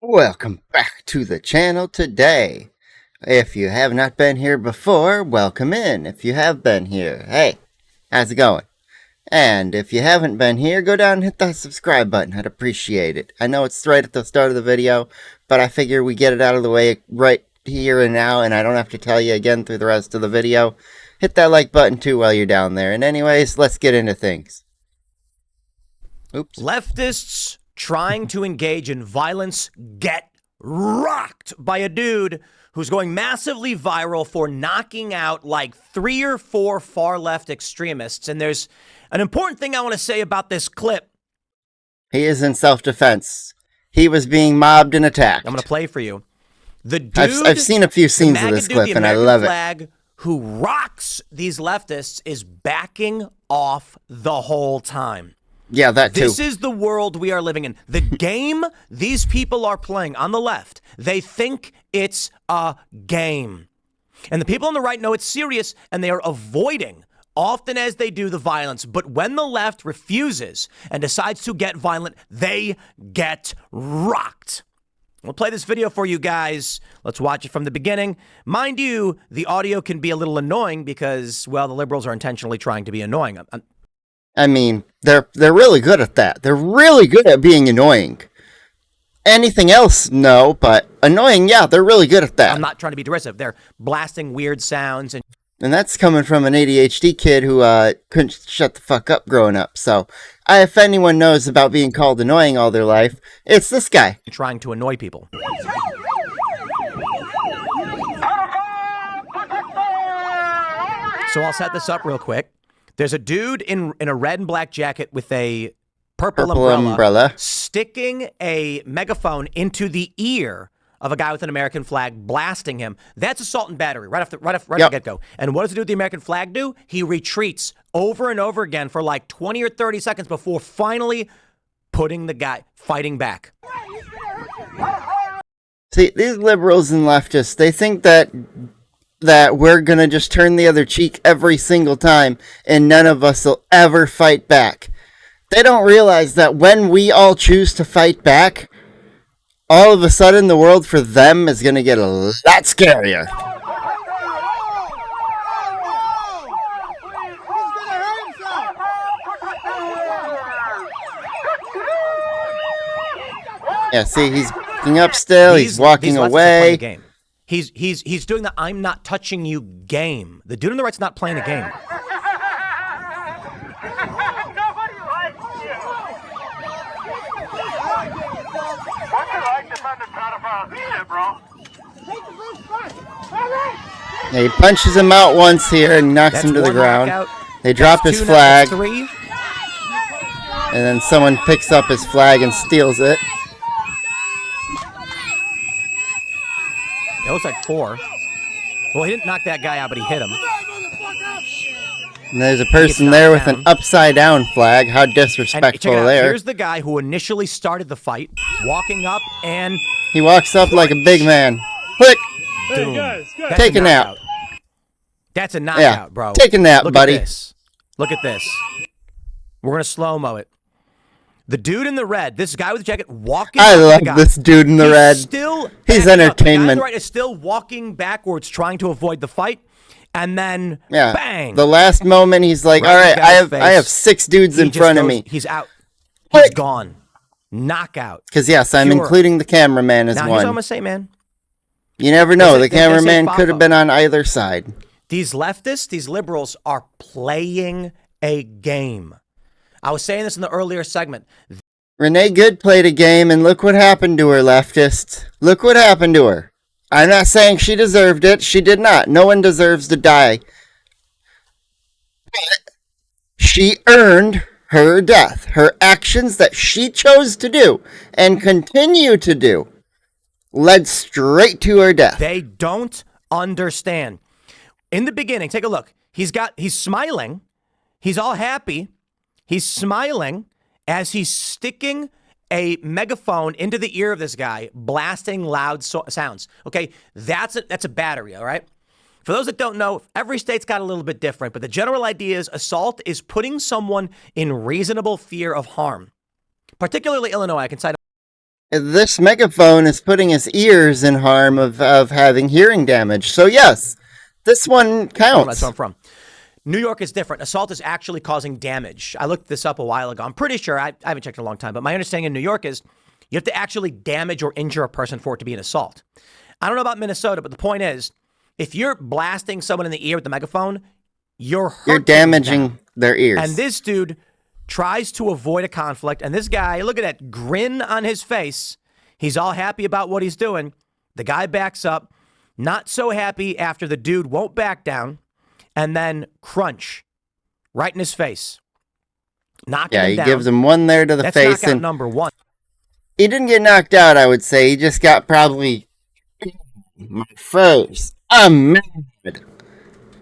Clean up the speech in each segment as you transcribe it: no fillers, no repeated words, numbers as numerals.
Welcome back to the channel today. If you have not been here before, welcome in. If you have been here, hey, how's it going? And if you haven't been here, go down and hit that subscribe button. I'd appreciate it. I know it's right at the start of the video, but I figure we get it out of the way right here and now, and I don't have to tell you again through the rest of the video. Hit that like button too while you're down there. And anyways, let's get into things. Oops. Leftists trying to engage in violence get rocked by a dude who's going massively viral for knocking out like 3 or 4 far left extremists. And there's an important thing I want to say about this clip. He is in self-defense. He was being mobbed and attacked. I'm going to play for you. The dude, I've seen a few scenes of this clip and I love it. Who rocks these leftists is backing off the whole time. Yeah, that too. This is the world we are living in. The game these people are playing on the left, they think it's a game. And the people on the right know it's serious, and they are avoiding, often as they do, the violence. But when the left refuses and decides to get violent, they get rocked. We'll play this video for you guys. Let's watch it from the beginning. Mind you, the audio can be a little annoying because, well, the liberals are intentionally trying to be annoying. I mean, they're really good at that. They're really good at being annoying. Anything else, no, but annoying, yeah, they're really good at that. I'm not trying to be derisive. They're blasting weird sounds. And that's coming from an ADHD kid who couldn't shut the fuck up growing up. So, if anyone knows about being called annoying all their life, it's this guy. Trying to annoy people. So I'll set this up real quick. There's a dude in a red and black jacket with a purple umbrella sticking a megaphone into the ear of a guy with an American flag, blasting him. That's assault and battery right off the get-go. And what does the dude with the American flag do? He retreats over and over again for like 20 or 30 seconds before finally putting the guy fighting back. See, these liberals and leftists, they think that we're going to just turn the other cheek every single time and none of us will ever fight back. They don't realize that when we all choose to fight back, all of a sudden the world for them is going to get a lot scarier. Yeah, see, he's picking up still, he's walking away. He's doing the I'm not touching you game. The dude on the right's not playing a game. Yeah, he punches him out once here and knocks him to the ground. They drop his flag. And then someone picks up his flag and steals it. It looks like 4. Well, he didn't knock that guy out, but he hit him. And there's a person there with an upside-down flag. How disrespectful there. Here's the guy who initially started the fight, walking up, and he walks up like a big man. Click! Boom. Take a nap. That's a knockout, bro. Take a nap, buddy. At this. Look at this. We're going to slow-mo it. The dude in the red, this guy with the jacket, walking. I love this dude in the red. He's entertainment. The guy right is still walking backwards, trying to avoid the fight, and then bang. The last moment, he's like, "All right, I have 6 dudes in front of me." He's out. He's gone. Knockout. Because yes, I'm including the cameraman as one. Here's what I'm gonna say, man. You never know. The cameraman could have been on either side. These leftists, these liberals, are playing a game. I was saying this in the earlier segment. Renee Good played a game, and look what happened to her, leftists. Look what happened to her. I'm not saying she deserved it. She did not. No one deserves to die. But she earned her death. Her actions that she chose to do and continue to do led straight to her death. They don't understand. In the beginning, take a look. He's smiling. He's all happy. He's smiling as he's sticking a megaphone into the ear of this guy, blasting loud sounds. Okay, that's a battery, all right? For those that don't know, every state's got a little bit different, but the general idea is assault is putting someone in reasonable fear of harm. Particularly Illinois, I can cite This megaphone is putting his ears in harm of having hearing damage. So yes, this one counts. That's where I'm from. New York is different. Assault is actually causing damage. I looked this up a while ago. I'm pretty sure, I haven't checked in a long time, but my understanding in New York is you have to actually damage or injure a person for it to be an assault. I don't know about Minnesota, but the point is, if you're blasting someone in the ear with the megaphone, you're damaging their ears. And this dude tries to avoid a conflict. And this guy, look at that grin on his face. He's all happy about what he's doing. The guy backs up, not so happy after the dude won't back down, and then crunch right in his face. Knocking him down. He gives him one there to the face. That's knockout number one. He didn't get knocked out, I would say. He just got probably my face. I'm mad.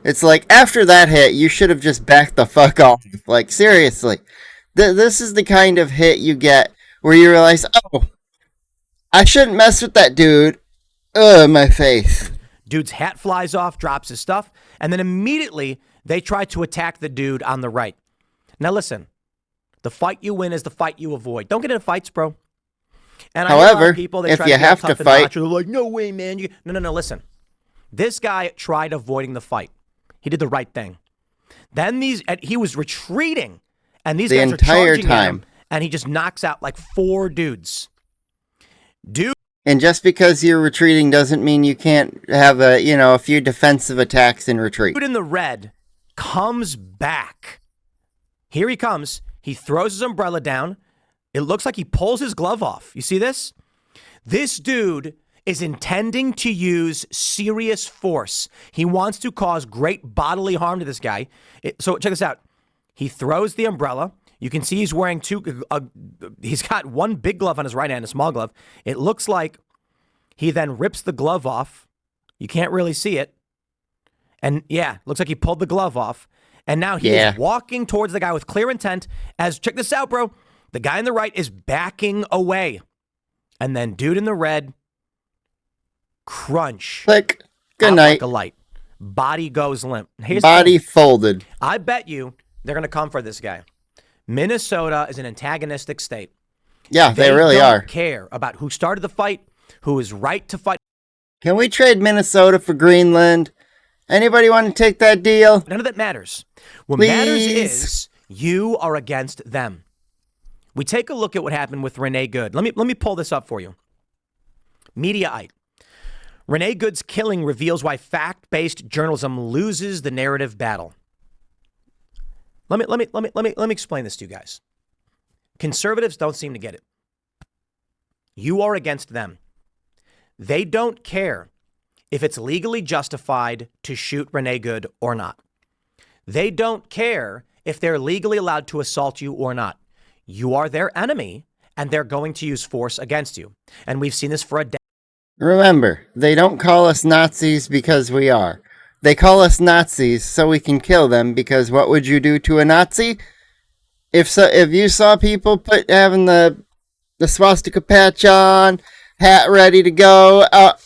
It's like, after that hit, you should have just backed the fuck off. Like, seriously. This is the kind of hit you get where you realize, oh, I shouldn't mess with that dude. Ugh, my face. Dude's hat flies off, drops his stuff, and then immediately they try to attack the dude on the right. Now listen, the fight you win is the fight you avoid. Don't get into fights, bro. And however, people, if you have to fight, they're like, no way, man. No, listen. This guy tried avoiding the fight. He did the right thing. Then he was retreating, and these guys are charging him, and he just knocks out like 4 dudes. And just because you're retreating doesn't mean you can't have a few defensive attacks in retreat. Dude in the red comes back. Here he comes. He throws his umbrella down. It looks like he pulls his glove off. You see this? This dude is intending to use serious force. He wants to cause great bodily harm to this guy. So check this out. He throws the umbrella. You can see he's wearing he's got one big glove on his right hand, a small glove. It looks like he then rips the glove off. You can't really see it. And yeah, looks like he pulled the glove off. And now he is walking towards the guy with clear intent check this out, bro. The guy on the right is backing away. And then dude in the red, crunch. Click. Good night. Like a light. Body goes limp. Body folded. I bet you they're going to come for this guy. Minnesota is an antagonistic state. Yeah, they really are. They don't care about who started the fight, who is right to fight. Can we trade Minnesota for Greenland? Anybody want to take that deal? None of that matters. What matters is you are against them. We take a look at what happened with Renee Good. Let me pull this up for you. Mediaite. Renee Good's killing reveals why fact-based journalism loses the narrative battle. Let me explain this to you guys. Conservatives don't seem to get it. You are against them. They don't care if it's legally justified to shoot Renee Good or not. They don't care if they're legally allowed to assault you or not. You are their enemy, and they're going to use force against you. And we've seen this for a decade. Remember, they don't call us Nazis because we are. They call us Nazis so we can kill them, because what would you do to a Nazi? If you saw people having the swastika patch on, hat ready to go,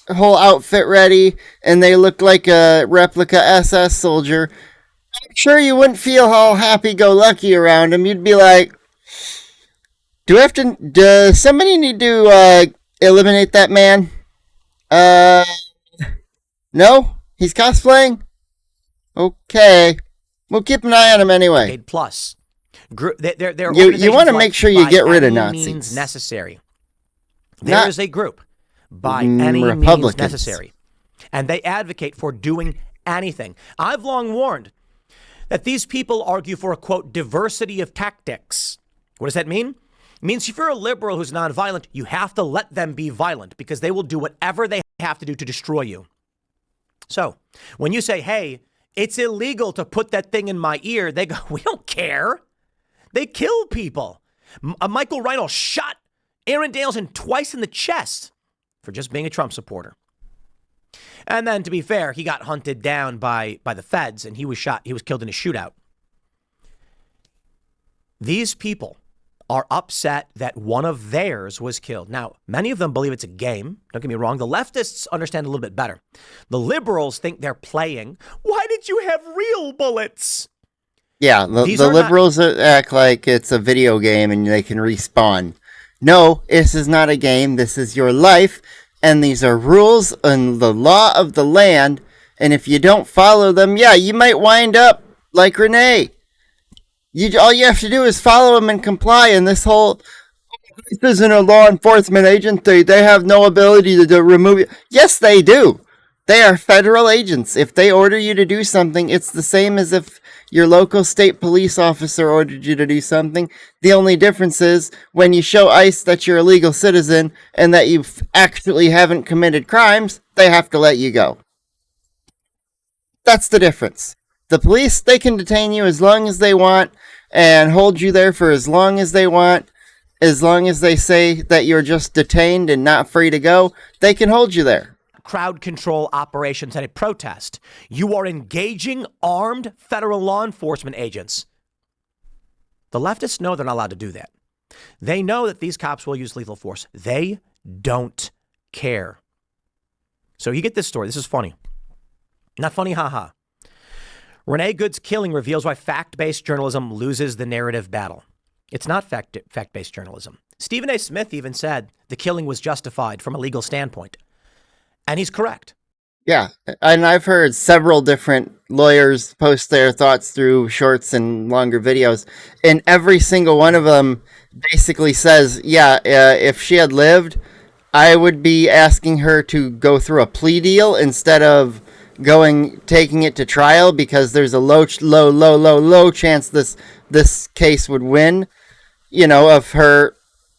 whole outfit ready, and they looked like a replica SS soldier, I'm sure you wouldn't feel all happy-go-lucky around them. You'd be like, does somebody need to eliminate that man? No? He's cosplaying? Okay. We'll keep an eye on him anyway. Plus. They're you want to make sure you get rid of Nazis. Means necessary. There is a group by any Republicans. means necessary. And they advocate for doing anything. I've long warned that these people argue for a, quote, diversity of tactics. What does that mean? It means if you're a liberal who's nonviolent, you have to let them be violent because they will do whatever they have to do to destroy you. So when you say, hey, it's illegal to put that thing in my ear, they go, we don't care. They kill people. Michael Reinold shot Aaron Danielson twice in the chest for just being a Trump supporter. And then, to be fair, he got hunted down by the feds and he was shot. He was killed in a shootout. These people are upset that one of theirs was killed. Now, many of them believe it's a game. Don't get me wrong. The leftists understand a little bit better. The liberals think they're playing. Why did you have real bullets? Yeah, the liberals act like it's a video game and they can respawn. No, this is not a game. This is your life, and these are rules and the law of the land. And if you don't follow them, yeah, you might wind up like Renee. All you have to do is follow them and comply. And this isn't a law enforcement agency. They have no ability to remove you. Yes, they do. They are federal agents. If they order you to do something, it's the same as if your local state police officer ordered you to do something. The only difference is when you show ICE that you're a legal citizen and that you actually haven't committed crimes, they have to let you go. That's the difference. The police, they can detain you as long as they want and hold you there for as long as they want. As long as they say that you're just detained and not free to go, they can hold you there. Crowd control operations at a protest. You are engaging armed federal law enforcement agents. The leftists know they're not allowed to do that. They know that these cops will use lethal force. They don't care. So you get this story. This is funny. Not funny, haha. Renee Good's killing reveals why fact-based journalism loses the narrative battle. It's not fact-based journalism. Stephen A. Smith even said the killing was justified from a legal standpoint. And he's correct. Yeah, and I've heard several different lawyers post their thoughts through shorts and longer videos, and every single one of them basically says, if she had lived, I would be asking her to go through a plea deal instead of taking it to trial, because there's a low chance this case would win, of her.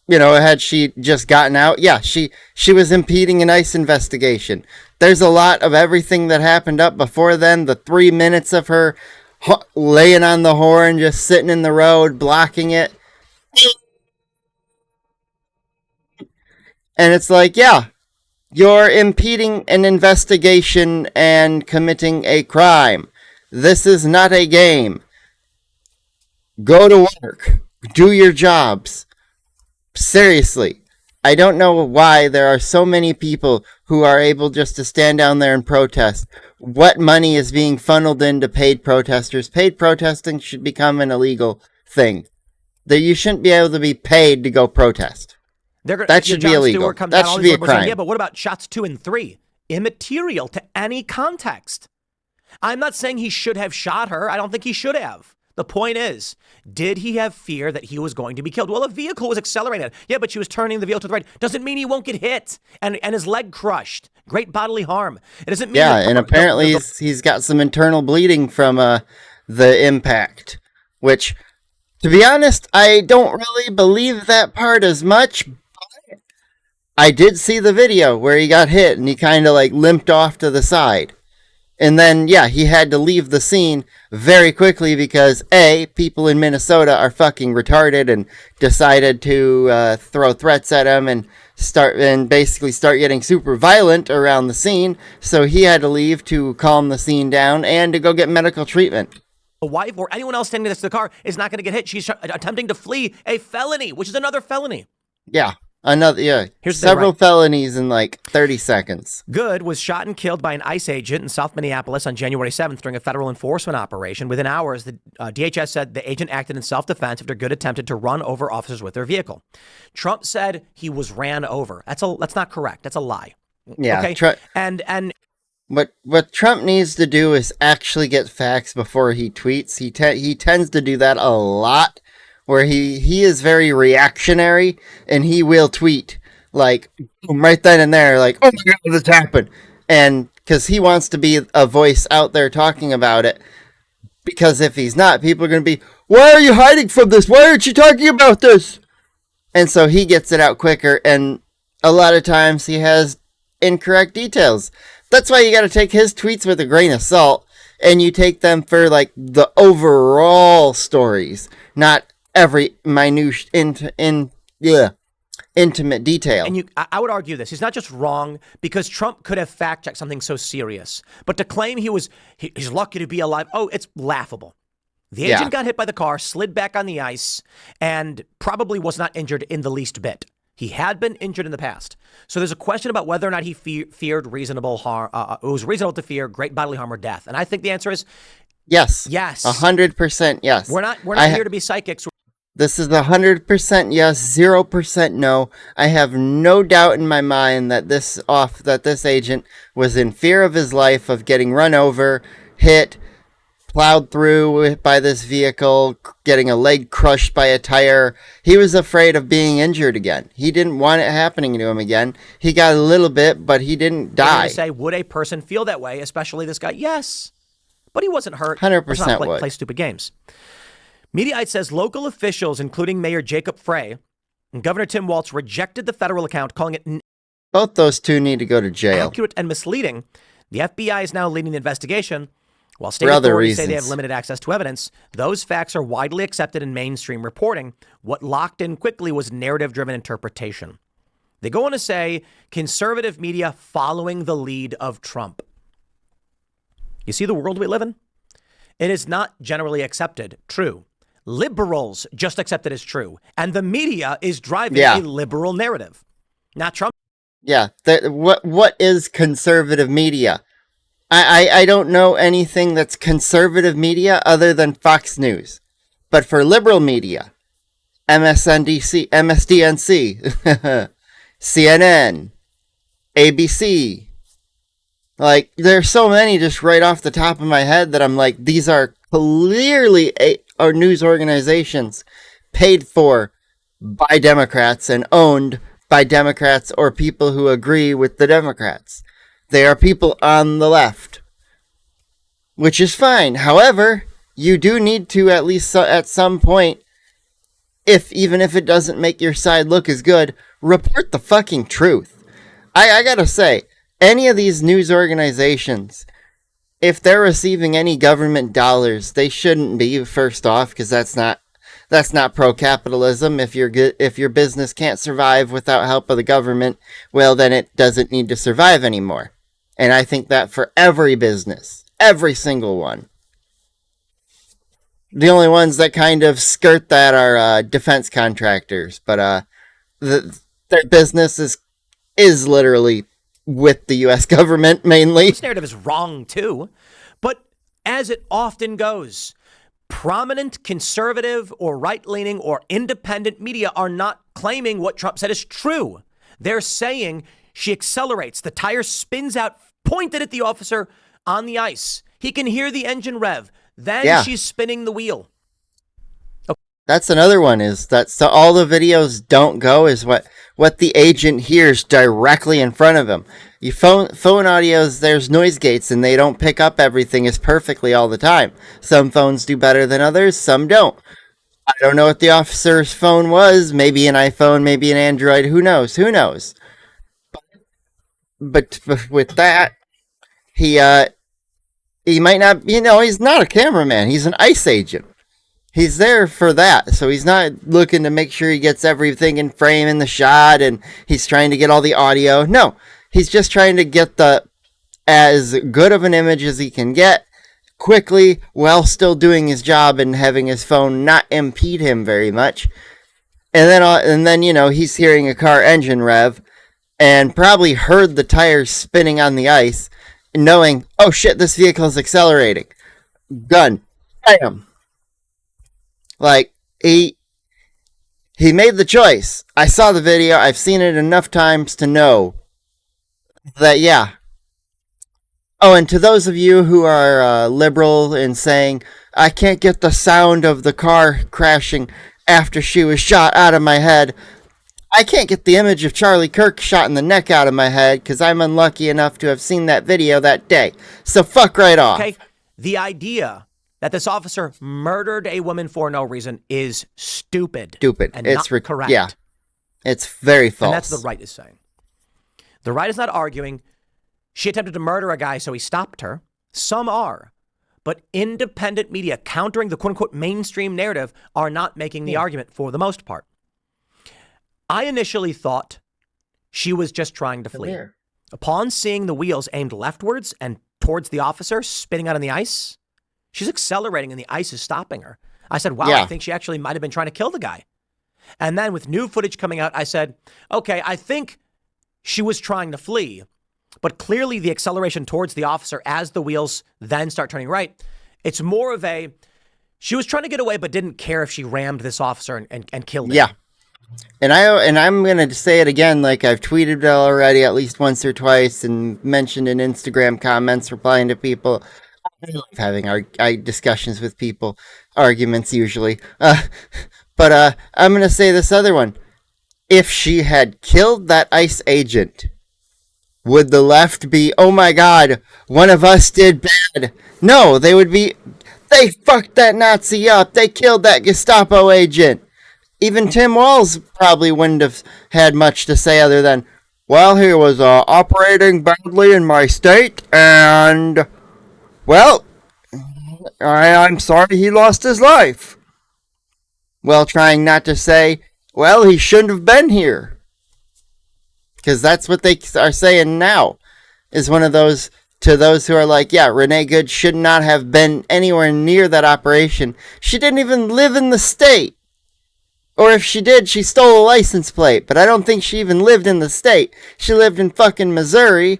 Had she just gotten out, she was impeding an ICE investigation. There's a lot of everything that happened up before then. The 3 minutes of her laying on the horn, just sitting in the road, blocking it. And it's like, you're impeding an investigation and committing a crime. This is not a game. Go to work. Do your jobs. Seriously, I don't know why there are so many people who are able just to stand down there and protest. What money is being funneled into paid protesters? Paid protesting should become an illegal thing. That you shouldn't be able to be paid to go protest. That should be illegal. That should be a crime. Yeah, but what about shots 2 and 3? Immaterial to any context. I'm not saying he should have shot her. I don't think he should have. The point is, did he have fear that he was going to be killed? Well, a vehicle was accelerated. Yeah, but she was turning the vehicle to the right. Doesn't mean he won't get hit and his leg crushed. Great bodily harm. It doesn't mean... Yeah, and apparently he's got some internal bleeding from the impact, which, to be honest, I don't really believe that part as much. I did see the video where he got hit and he kind of limped off to the side. And then, he had to leave the scene very quickly because, A, people in Minnesota are fucking retarded and decided to throw threats at him and basically start getting super violent around the scene. So he had to leave to calm the scene down and to go get medical treatment. A wife or anyone else standing next to the car is not going to get hit. She's attempting to flee a felony, which is another felony. Yeah. Here's several felonies in 30 seconds. Good was shot and killed by an ICE agent in South Minneapolis on January 7th during a federal enforcement operation. Within hours, the DHS said the agent acted in self-defense after Good attempted to run over officers with their vehicle. Trump said he was ran over. That's not correct. That's a lie. Yeah. Okay. And what Trump needs to do is actually get facts before he tweets. He tends to do that a lot, where he is very reactionary, and he will tweet right then and there, oh my God, this happened. And because he wants to be a voice out there talking about it, because if he's not, people are going to be, why are you hiding from this? Why aren't you talking about this? And so he gets it out quicker, and a lot of times he has incorrect details. That's why you got to take his tweets with a grain of salt, and you take them for the overall stories, not every minute intimate detail. And I would argue this. He's not just wrong because Trump could have fact-checked something so serious. But to claim he's lucky to be alive, it's laughable. The agent got hit by the car, slid back on the ice, and probably was not injured in the least bit. He had been injured in the past. So there's a question about whether or not he feared reasonable harm. It was reasonable to fear great bodily harm or death. And I think the answer is yes. 100%. Yes. We're not here to be psychics. This is 100% yes, 0% no. I have no doubt in my mind that this agent was in fear of his life of getting run over, hit, plowed through by this vehicle, getting a leg crushed by a tire. He was afraid of being injured again. He didn't want it happening to him again. He got a little bit, but he didn't die. Say, would a person feel that way, especially this guy? Yes. But he wasn't hurt. 100% would. would. Play stupid games. Mediaite says local officials, including Mayor Jacob Frey and Governor Tim Walz, rejected the federal account, calling it both those two need to go to jail. Accurate and misleading. The FBI is now leading the investigation. While state authorities say they have limited access to evidence, those facts are widely accepted in mainstream reporting. What locked in quickly was narrative-driven interpretation. They go on to say conservative media following the lead of Trump. You see the world we live in? It is not generally accepted true. Liberals just accept it as true. And the media is driving a liberal narrative. Not Trump. Yeah. What is conservative media? I don't know anything that's conservative media other than Fox News. But for liberal media, MSNBC, MSDNC, CNN, ABC, like, there's so many just right off the top of my head that I'm like, these are clearly our news organizations paid for by Democrats and owned by Democrats or people who agree with the Democrats. They are people on the left, which is fine. However, you do need to, at least at some point, even if it doesn't make your side look as good, report the fucking truth. I gotta say, any of these news organizations, if they're receiving any government dollars, they shouldn't be, first off, because that's not pro-capitalism. If your business can't survive without help of the government, well, then it doesn't need to survive anymore. And I think that for every business, every single one. The only ones that kind of skirt that are defense contractors, but their business is literally with the U.S. government mainly. This narrative is wrong too, but as it often goes, prominent conservative or right-leaning or independent media are not claiming what Trump said is true. They're saying she accelerates, the tire spins out, pointed at the officer on the ice. He can hear the engine rev. Then she's spinning the wheel. Okay. That's another one, is that so all the videos don't go is what the agent hears directly in front of him. You phone audios, there's noise gates, and they don't pick up everything as perfectly all the time. Some phones do better than others, some don't. I don't know what the officer's phone was. Maybe an iPhone, maybe an Android. Who knows? But with that, he might not, he's not a cameraman. He's an ICE agent. He's there for that. So he's not looking to make sure he gets everything in frame in the shot and he's trying to get all the audio. No, he's just trying to get as good of an image as he can get quickly while still doing his job and having his phone not impede him very much. And then he's hearing a car engine rev and probably heard the tires spinning on the ice, knowing, oh shit, this vehicle is accelerating. Gun. Bam. Like, he made the choice. I saw the video. I've seen it enough times to know that, yeah. Oh, and to those of you who are liberal in saying, I can't get the sound of the car crashing after she was shot out of my head, I can't get the image of Charlie Kirk shot in the neck out of my head because I'm unlucky enough to have seen that video that day. So fuck right off. Okay, the idea that this officer murdered a woman for no reason is stupid. And it's not correct. Yeah, it's very false. And that's what the right is saying. The right is not arguing she attempted to murder a guy, so he stopped her. Some are. But independent media countering the quote-unquote mainstream narrative are not making the argument for the most part. I initially thought she was just trying to flee. Upon seeing the wheels aimed leftwards and towards the officer spinning out on the ice, she's accelerating and the ice is stopping her. I said, wow, I think she actually might have been trying to kill the guy. And then with new footage coming out, I said, okay, I think she was trying to flee, but clearly the acceleration towards the officer as the wheels then start turning right, it's more of a, She was trying to get away, but didn't care if she rammed this officer and killed him. Yeah. And I'm going to say it again, like I've tweeted it already at least once or twice and mentioned in Instagram comments, replying to people. I love having discussions with people, arguments usually. But I'm going to say this other one. If she had killed that ICE agent, would the left be, oh my God, one of us did bad? No, they would be, they fucked that Nazi up. They killed that Gestapo agent. Even Tim Walz probably wouldn't have had much to say other than, well, he was operating badly in my state, and, well, I'm sorry he lost his life. Well, trying not to say, well, he shouldn't have been here. Because that's what they are saying now, is one of those, to those who are like, yeah, Renee Good should not have been anywhere near that operation. She didn't even live in the state. Or if she did, she stole a license plate. But I don't think she even lived in the state. She lived in fucking Missouri.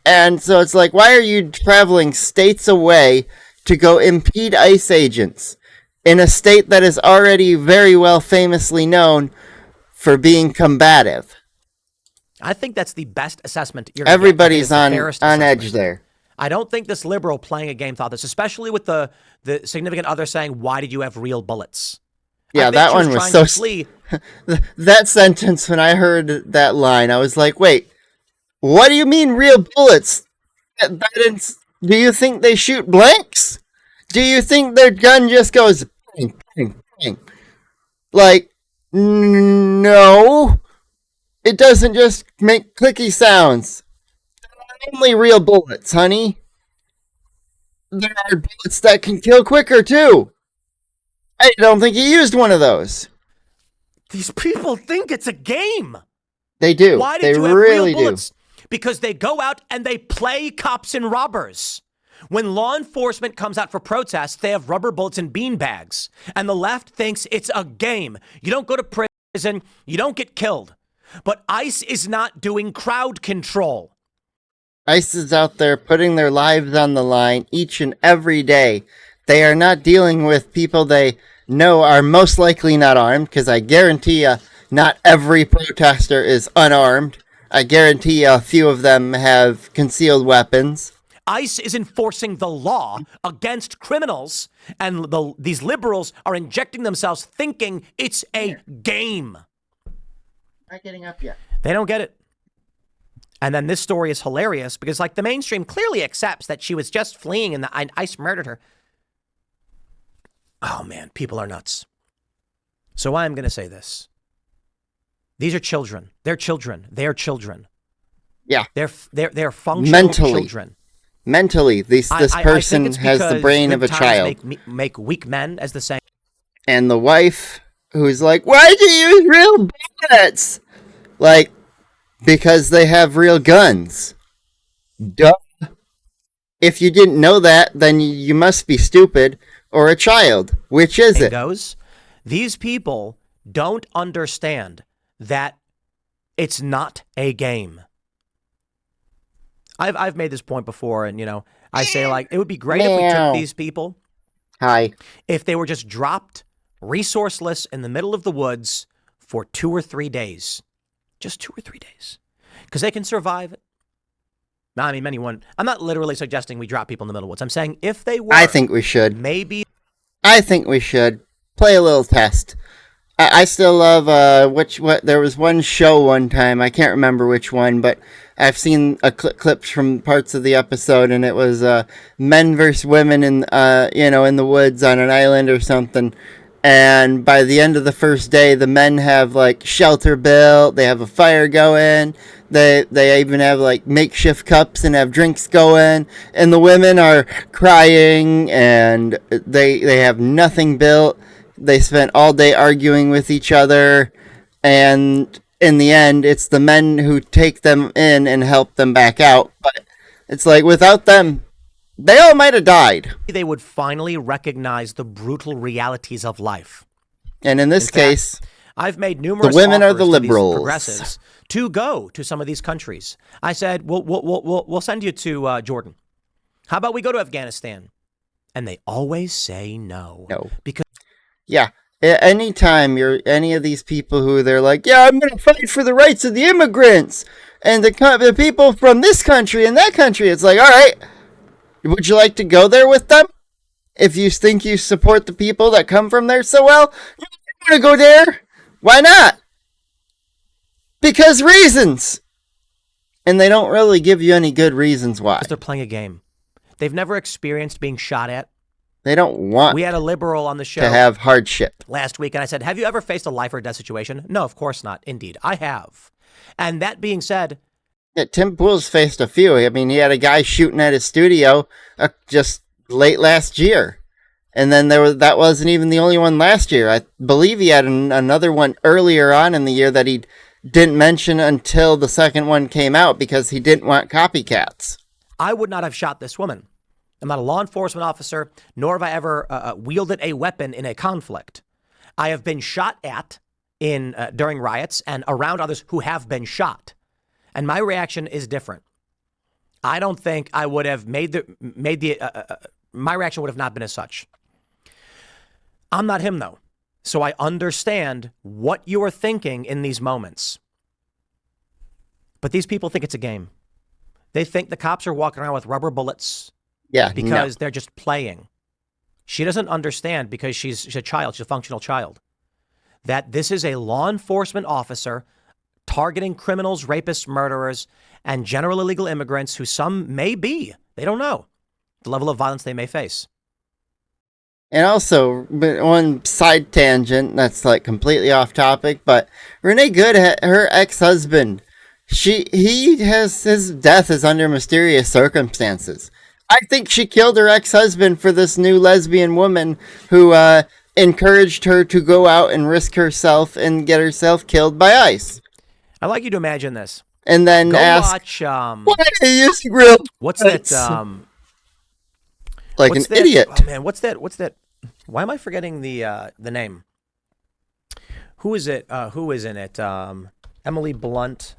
And so it's like, why are you traveling states away to go impede ICE agents in a state that is already very well famously known for being combative? I think that's the best assessment. Everybody's on edge there. I don't think this liberal playing a game thought this, especially with the significant other saying, why did you have real bullets? Yeah, that one was so... that sentence, when I heard that line, I was like, wait, what do you mean real bullets? Do you think they shoot blanks? Do you think their gun just goes bang, bang, bang? Like, no. It doesn't just make clicky sounds. They're only real bullets, honey. There are bullets that can kill quicker, too. I don't think he used one of those. These people think it's a game. They do. Why did they you have really real bullets? do. Because they go out and they play cops and robbers. When law enforcement comes out for protests, they have rubber bullets and bean bags. And the left thinks it's a game. You don't go to prison. You don't get killed. But ICE is not doing crowd control. ICE is out there putting their lives on the line each and every day. They are not dealing with people they know are most likely not armed, because I guarantee you not every protester is unarmed. I guarantee you a few of them have concealed weapons. ICE is enforcing the law against criminals, and these liberals are injecting themselves thinking it's a game. Not getting up yet. They don't get it. And then this story is hilarious because, like, the mainstream clearly accepts that she was just fleeing and ICE murdered her. Oh, man, people are nuts. So I'm going to say this. These are children. They're children. They're children. Yeah. They're functional children. Mentally, this person has the brain of a child. Make weak men, as the saying. And the wife, who's like, why do you use real bullets? Like, because they have real guns. Duh. If you didn't know that, then you must be stupid or a child. Which is it? These people don't understand that it's not a game. I've made this point before, and, you know, I say, like, it would be great if we took these people. If they were just dropped, resourceless, in the middle of the woods for 2 or 3 days. Just 2 or 3 days. Because they can survive it. I mean, anyone. I'm not literally suggesting we drop people in the middle of the woods. I'm saying if they were. I think we should. Maybe. I think we should. Play a little test. I still love, there was one show one time, I can't remember which one, but I've seen clips from parts of the episode, and it was, men versus women in, in the woods on an island or something, and by the end of the first day, the men have, like, shelter built, they have a fire going, they even have, like, makeshift cups and have drinks going, and the women are crying, and they have nothing built. They spent all day arguing with each other, and in the end, it's the men who take them in and help them back out. But it's like, without them, they all might have died. They would finally recognize the brutal realities of life. And in this case, I've made numerous the women are offers the liberals. To these progressives to go to some of these countries. I said, we'll send you to Jordan. How about we go to Afghanistan? And they always say no. No. Because Yeah. Anytime you're any of these people who they're like, yeah, I'm going to fight for the rights of the immigrants and the people from this country and that country, it's like, all right, would you like to go there with them? If you think you support the people that come from there so well, you want to go there. Why not? Because reasons. And they don't really give you any good reasons why. they're playing a game. They've never experienced being shot at. They don't want We had a liberal on the show to have hardship. last week, and I said, have you ever faced a life or death situation? No, of course not. Indeed, I have. And that being said, Yeah, Tim Pool's faced a few. I mean, he had a guy shooting at his studio just late last year. And then that wasn't even the only one last year. I believe he had another one earlier on in the year that he didn't mention until the second one came out because he didn't want copycats. I would not have shot this woman. I'm not a law enforcement officer, nor have I ever wielded a weapon in a conflict. I have been shot at during riots and around others who have been shot. And my reaction is different. I don't think I would have my reaction would have not been as such. I'm not him, though. So I understand what you are thinking in these moments. But these people think it's a game. They think the cops are walking around with rubber bullets. Yeah, Because they're just playing. She doesn't understand because she's a child, she's a functional child, that this is a law enforcement officer targeting criminals, rapists, murderers, and general illegal immigrants who some may be. They don't know the level of violence they may face. And also, one side tangent that's like completely off topic, but Renee Good, her ex-husband, his death is under mysterious circumstances. I think she killed her ex-husband for this new lesbian woman who encouraged her to go out and risk herself and get herself killed by ICE. I'd like you to imagine this. And then Go ask, watch. why are you using real What's bullets? that? Like what's an that, idiot. Oh man, what's that? Why am I forgetting the name? Who is it? Who is in it? Emily Blunt.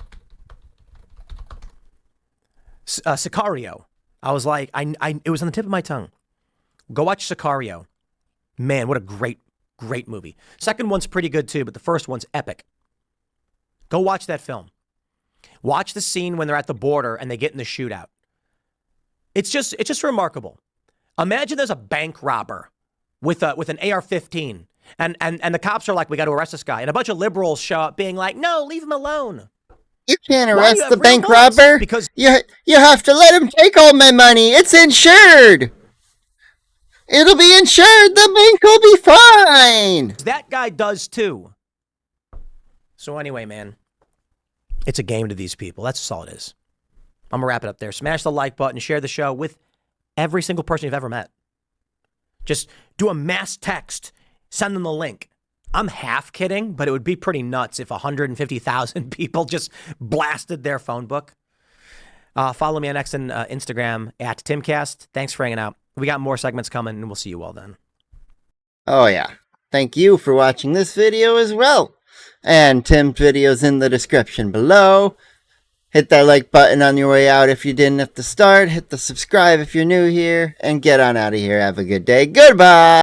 Sicario. I was like, it was on the tip of my tongue. Go watch Sicario. Man, what a great movie. Second one's pretty good too, but the first one's epic. Go watch that film. Watch the scene when they're at the border and they get in the shootout. It's just remarkable. Imagine there's a bank robber with an AR-15 and the cops are like, we got to arrest this guy. And a bunch of liberals show up being like, no, leave him alone. You can't Why do arrest you have the real bank bullets? robber. Because you have to let him take all my money. It's insured. It'll be insured. The bank will be fine. that guy does too. So anyway, man, it's a game to these people. That's all it is. I'm going to wrap it up there. Smash the like button. Share the show with every single person you've ever met. Just do a mass text. Send them the link. I'm half kidding, but it would be pretty nuts if 150,000 people just blasted their phone book. Follow me on X and Instagram at Timcast. Thanks for hanging out. We got more segments coming, and we'll see you all then. Oh, yeah. Thank you for watching this video as well. And Tim's video's in the description below. Hit that like button on your way out if you didn't at the start. Hit the subscribe if you're new here. And get on out of here. Have a good day. Goodbye.